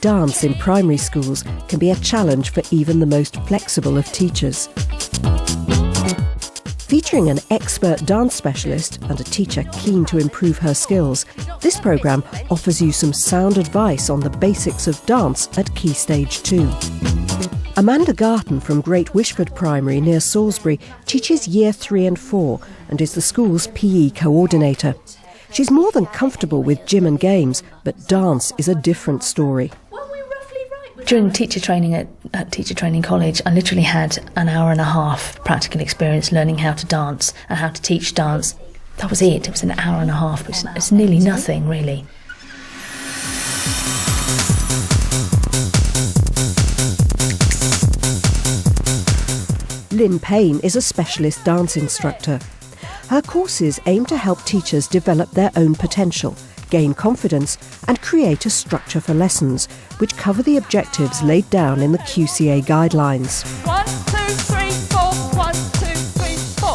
dance in primary schools can be a challenge for even the most flexible of teachers. Featuring an expert dance specialist and a teacher keen to improve her skills, this programme offers you some sound advice on the basics of dance at Key Stage 2. Amanda Garton from Great Wishford Primary near Salisbury teaches Year 3 and 4 and is the school's PE coordinator. She's more than comfortable with gym and games, but dance is a different story. During teacher training at Teacher Training College, I literally had an hour and a half practical experience learning how to dance and how to teach dance. That was it. It was an hour and a half. It's nearly nothing, really. Lynn Payne is a specialist dance instructor. Her courses aim to help teachers develop their own potential, gain confidence and create a structure for lessons, which cover the objectives laid down in the QCA guidelines. 1, 2, 3, 4, 1, 2, 3, 4.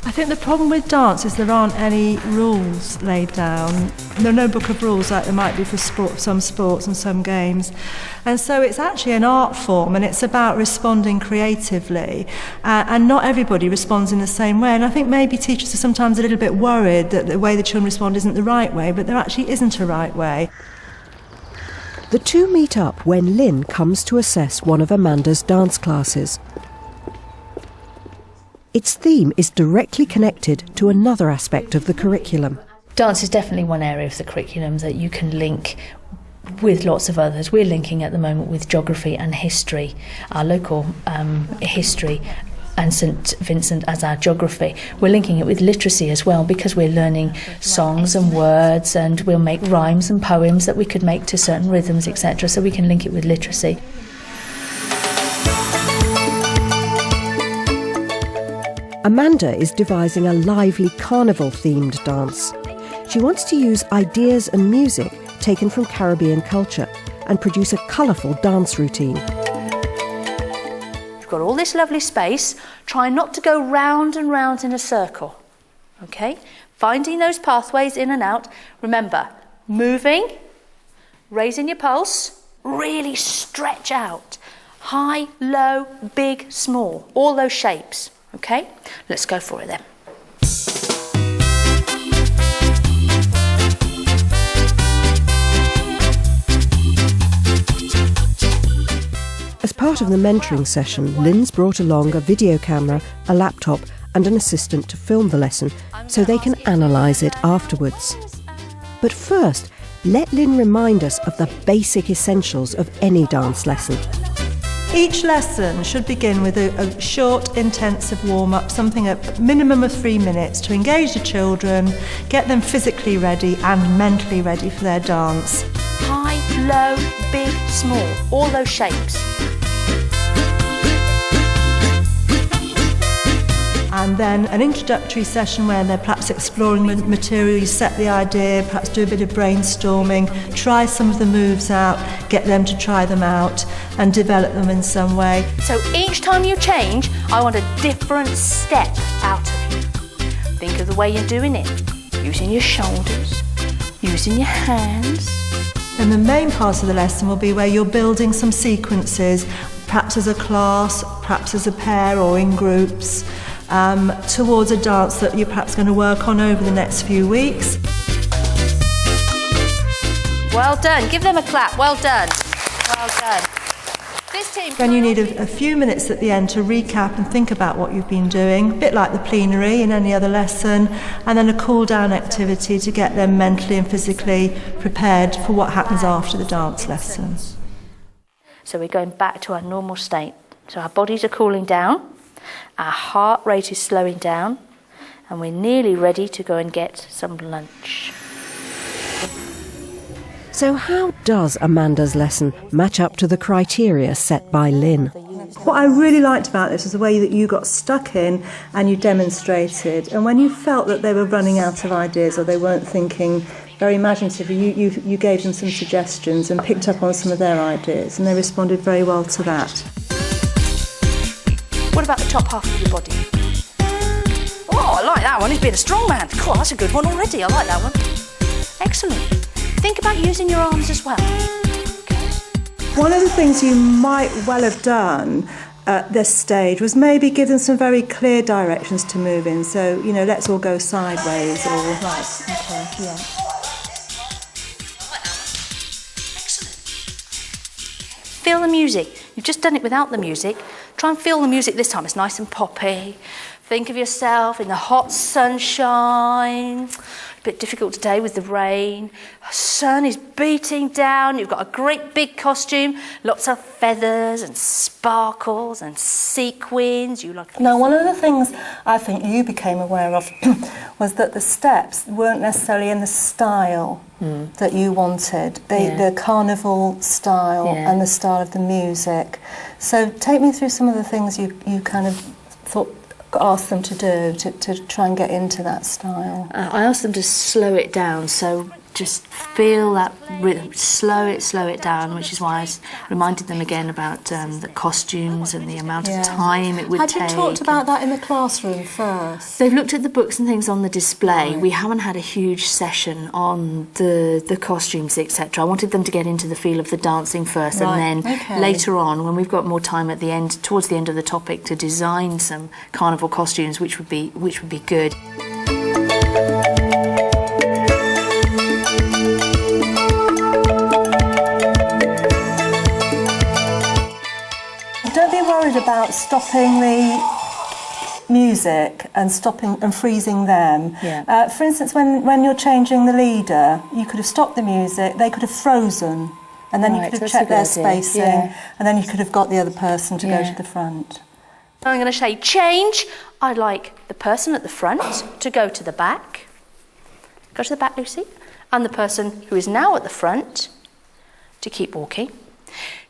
I think the problem with dance is there aren't any rules laid down. There are no book of rules like there might be for some sports and some games. And so it's actually an art form, and it's about responding creatively. And not everybody responds in the same way. And I think maybe teachers are sometimes a little bit worried that the way the children respond isn't the right way, but there actually isn't a right way. The two meet up when Lynn comes to assess one of Amanda's dance classes. Its theme is directly connected to another aspect of the curriculum. Dance is definitely one area of the curriculum that you can link with lots of others. We're linking at the moment with geography and history, our local history, and St Vincent as our geography. We're linking it with literacy as well, because we're learning songs and words, and we'll make rhymes and poems that we could make to certain rhythms, etc. So we can link it with literacy. Amanda is devising a lively carnival-themed dance. She wants to use ideas and music taken from Caribbean culture and produce a colourful dance routine. You've got all this lovely space. Try not to go round and round in a circle. Okay? Finding those pathways in and out. Remember, moving, raising your pulse, really stretch out. High, low, big, small, all those shapes. Okay? Let's go for it then. As part of the mentoring session, Lynn's brought along a video camera, a laptop and an assistant to film the lesson so they can analyse it afterwards. But first, let Lynn remind us of the basic essentials of any dance lesson. Each lesson should begin with a short, intensive warm-up, something at a minimum of 3 minutes, to engage the children, get them physically ready and mentally ready for their dance. High, low, big, small, all those shapes. And then an introductory session where they're perhaps exploring material, you set the idea, perhaps do a bit of brainstorming, try some of the moves out, get them to try them out and develop them in some way. So each time you change, I want a different step out of you. Think of the way you're doing it, using your shoulders, using your hands. And the main part of the lesson will be where you're building some sequences, perhaps as a class, perhaps as a pair or in groups, towards a dance that you're perhaps going to work on over the next few weeks. Well done. Give them a clap. Well done. Well done. This team. Then you need a few minutes at the end to recap and think about what you've been doing, a bit like the plenary in any other lesson, and then a cool-down activity to get them mentally and physically prepared for what happens after the dance lesson. So we're going back to our normal state. So our bodies are cooling down. Our heart rate is slowing down, and we're nearly ready to go and get some lunch. So how does Amanda's lesson match up to the criteria set by Lynn? What I really liked about this was the way that you got stuck in and you demonstrated, and when you felt that they were running out of ideas or they weren't thinking very imaginatively, you gave them some suggestions and picked up on some of their ideas, and they responded very well to that. What about the top half of your body? Oh, I like that one. He's been a strong man. Cool, that's a good one already. I like that one. Excellent. Think about using your arms as well. Okay. One of the things you might well have done at this stage was maybe give them some very clear directions to move in. So, you know, let's all go sideways or... Right, okay, yeah. Feel the music. You've just done it without the music. Try and feel the music this time. It's nice and poppy. Think of yourself in the hot sunshine. A bit difficult today with the rain. The sun is beating down. You've got a great big costume. Lots of feathers and sparkles and sequins. You like. Now, one of the things I think you became aware of was that the steps weren't necessarily in the style that you wanted. The carnival style and the style of the music. So take me through some of the things you kind of thought, asked them to do to try and get into that style. I asked them to slow it down, so just feel that rhythm, slow it down, which is why I reminded them again about the costumes and the amount of time it would take. Had you talked about that in the classroom first? They've looked at the books and things on the display. Right. We haven't had a huge session on the costumes, etc. I wanted them to get into the feel of the dancing first, and then later on, when we've got more time at the end, towards the end of the topic, to design some carnival costumes, which would be good. Don't be worried about stopping the music and stopping and freezing them. Yeah. For instance, when you're changing the leader, you could have stopped the music, they could have frozen, and then you could have checked their spacing, and then you could have got the other person to go to the front. I'm going to say change. I'd like the person at the front to go to the back. Go to the back, Lucy. And the person who is now at the front to keep walking.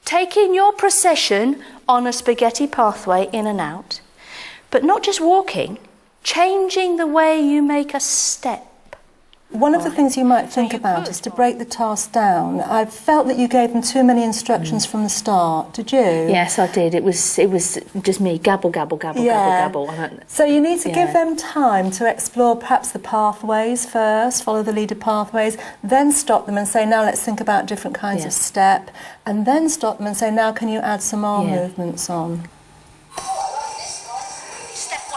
Taking your procession on a spaghetti pathway in and out, but not just walking, changing the way you make a step. One of the things you might think about is to break the task down. I felt that you gave them too many instructions from the start. Did you? Yes, I did. It was just me, gabble, gabble, gabble, gabble, gabble. So you need to give them time to explore perhaps the pathways first, follow the leader pathways, then stop them and say, now let's think about different kinds of step, and then stop them and say, now can you add some arm movements on?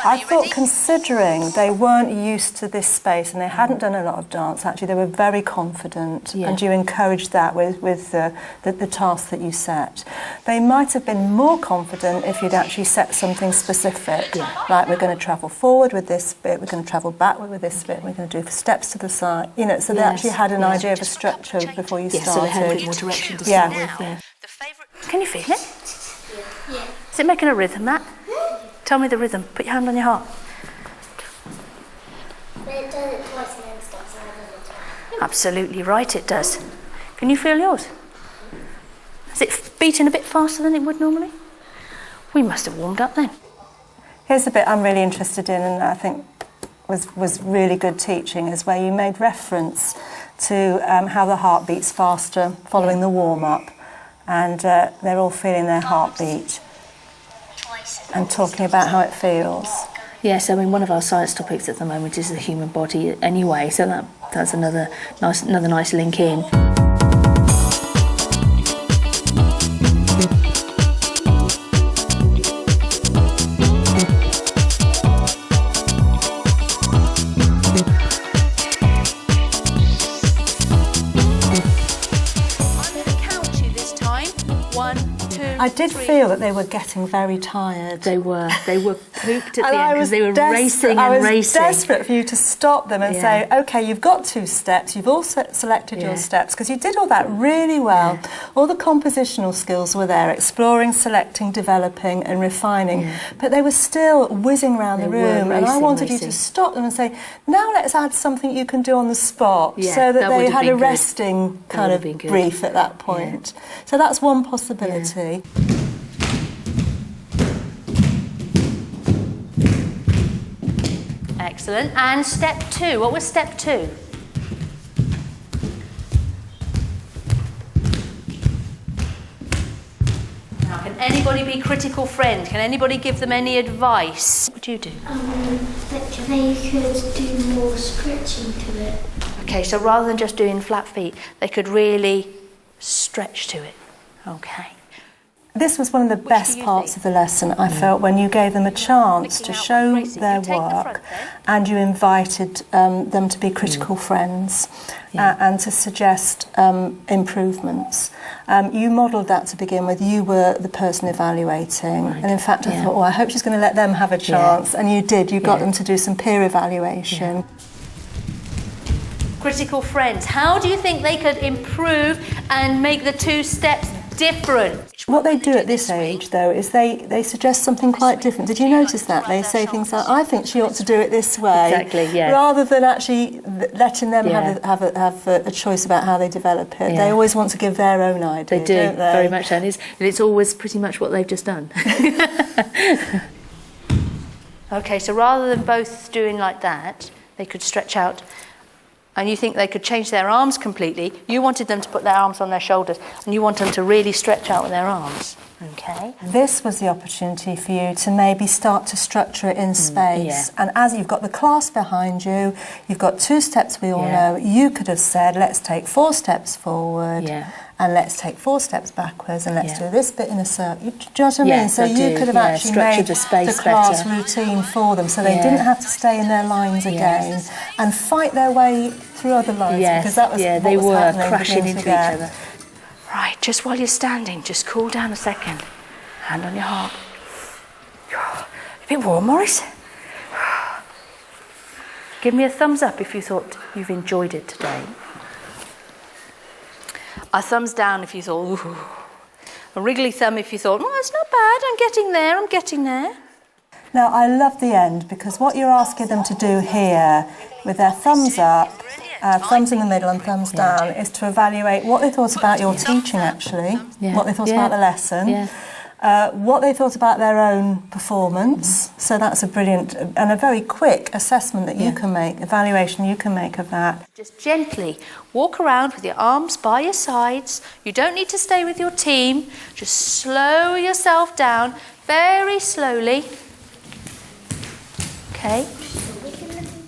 I thought, considering they weren't used to this space and they hadn't done a lot of dance, actually they were very confident, and you encouraged that with the task that you set. They might have been more confident if you'd actually set something specific, like we're going to travel forward with this bit, we're going to travel backward with this bit, we're going to do steps to the side, you know, so they actually had an idea of a structure before you started. So they had a bit more direction to start with. Can you feel it? Yeah. Is it making a rhythm, Matt? Tell me the rhythm. Put your hand on your heart. It does it twice and then stops another time. Absolutely right, it does. Can you feel yours? Is it beating a bit faster than it would normally? We must have warmed up then. Here's a bit I'm really interested in, and I think was really good teaching, is where you made reference to how the heart beats faster following the warm-up, and they're all feeling their heartbeat and talking about how it feels. Yes, I mean, one of our science topics at the moment is the human body anyway, so that's another nice link in. I did feel that they were getting very tired. They were pooped at the end because they were racing and racing. I was desperate for you to stop them and say, OK, you've got 2 steps, you've all selected your steps, because you did all that really well. Yeah. All the compositional skills were there, exploring, selecting, developing and refining. Yeah. But they were still whizzing around the room, and I wanted you to stop them and say, now let's add something you can do on the spot, so that they had a resting kind of brief at that point. Yeah. So that's one possibility. Yeah. Excellent. And step 2. What was step 2? Now, can anybody be critical friend? Can anybody give them any advice? What would you do? That they could do more stretching to it. Okay, so rather than just doing flat feet, they could really stretch to it. Okay. This was one of the best parts of the lesson, I felt, when you gave them a chance to show their work and you invited them to be critical friends and to suggest improvements. You modelled that to begin with. You were the person evaluating. Right. And in fact, I thought, I hope she's going to let them have a chance. And you did. You got them to do some peer evaluation. Critical friends, how do you think they could improve and make the 2 steps different? What they do at this age, though, is they suggest something quite different. Did you notice that? They say things like, I think she ought to do it this way. Exactly, yeah. Rather than actually letting them have a choice about how they develop it. They always want to give their own idea, They do, don't they? very much so. And it's always pretty much what they've just done. Okay, so rather than both doing like that, they could stretch out. And you think they could change their arms completely. You wanted them to put their arms on their shoulders and you want them to really stretch out with their arms. Okay. This was the opportunity for you to maybe start to structure it in space. And as you've got the class behind you, you've got 2 steps we all know, you could have said, let's take 4 steps forward and let's take 4 steps backwards and let's do this bit in a circle. Do you know what I mean? So you could have actually made the class routine for them so they didn't have to stay in their lines again and fight their way through other lines because that was what they was were happening crashing into each together. other. Right, just while you're standing, just cool down a second. Hand on your heart. A bit warm, Maurice. Give me a thumbs up if you thought you've enjoyed it today. A thumbs down if you thought, ooh. A wriggly thumb if you thought, it's not bad, I'm getting there. Now, I love the end because what you're asking them to do here with their thumbs up, thumbs in the middle and thumbs down, is to evaluate what they thought about your teaching, actually, what they thought about the lesson, what they thought about their own performance. So that's a brilliant and a very quick assessment that you can make, evaluation you can make of that. Just gently walk around with your arms by your sides. You don't need to stay with your team. Just slow yourself down very slowly. Okay.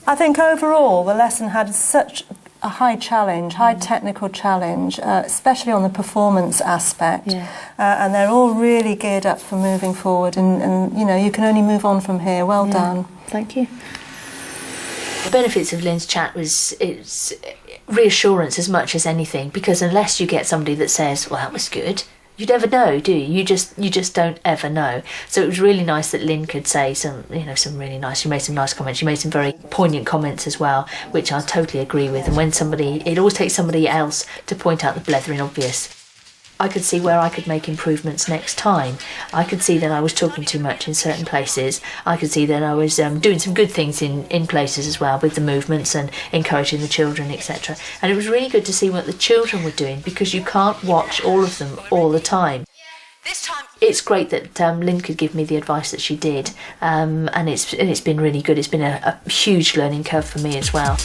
I think overall the lesson had such a high challenge, high technical challenge, especially on the performance aspect. And they're all really geared up for moving forward and you know, you can only move on from here. Well done. Thank you. The benefits of Lynn's chat was it's reassurance as much as anything, because unless you get somebody that says, well, that was good, you never know, do you? You just don't ever know. So it was really nice that Lynn could say some really nice. She made some nice comments. She made some very poignant comments as well, which I totally agree with. And when it always takes somebody else to point out the blethering obvious. I could see where I could make improvements next time. I could see that I was talking too much in certain places. I could see that I was doing some good things in places as well, with the movements and encouraging the children, etc. And it was really good to see what the children were doing, because you can't watch all of them all the time. It's great that Lynn could give me the advice that she did, and it's been really good. It's been a huge learning curve for me as well.